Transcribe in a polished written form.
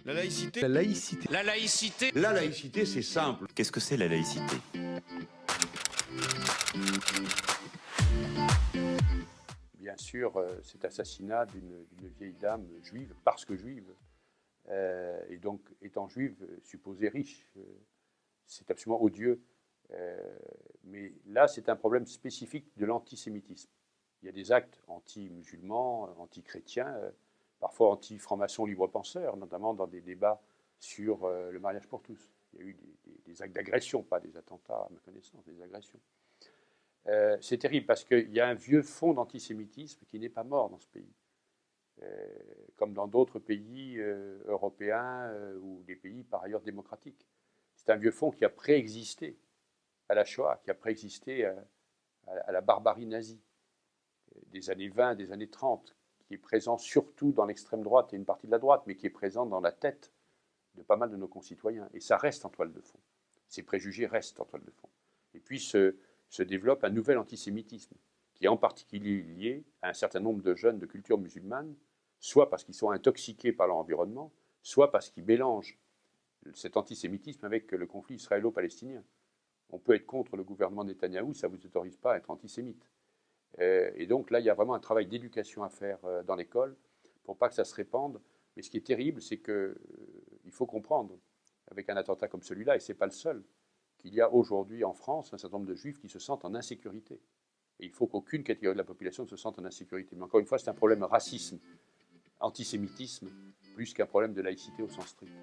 La laïcité. La laïcité. La laïcité. La laïcité, c'est simple. Qu'est-ce que c'est la laïcité? Bien sûr, cet assassinat d'une vieille dame juive, parce que juive, et donc étant juive, supposée riche, c'est absolument odieux. Mais là, c'est un problème spécifique de l'antisémitisme. Il y a des actes anti-musulmans, anti-chrétiens, parfois anti-francs-maçons libre-penseurs, notamment dans des débats sur le mariage pour tous. Il y a eu des actes d'agression, pas des attentats à ma connaissance, des agressions. C'est terrible parce qu'il y a un vieux fond d'antisémitisme qui n'est pas mort dans ce pays, comme dans d'autres pays européens ou des pays par ailleurs démocratiques. C'est un vieux fond qui a préexisté à la Shoah, qui a préexisté à la barbarie nazie des années 20, des années 30, qui est présent surtout dans l'extrême droite et une partie de la droite, mais qui est présent dans la tête de pas mal de nos concitoyens. Et ça reste en toile de fond. Ces préjugés restent en toile de fond. Et puis se développe un nouvel antisémitisme, qui est en particulier lié à un certain nombre de jeunes de culture musulmane, soit parce qu'ils sont intoxiqués par leur environnement, soit parce qu'ils mélangent cet antisémitisme avec le conflit israélo-palestinien. On peut être contre le gouvernement Netanyahou, ça ne vous autorise pas à être antisémite. Et donc là, il y a vraiment un travail d'éducation à faire dans l'école pour pas que ça se répande. Mais ce qui est terrible, c'est qu'il faut comprendre, avec un attentat comme celui-là, et ce n'est pas le seul, qu'il y a aujourd'hui en France un certain nombre de juifs qui se sentent en insécurité. Et il faut qu'aucune catégorie de la population ne se sente en insécurité. Mais encore une fois, c'est un problème racisme, antisémitisme, plus qu'un problème de laïcité au sens strict.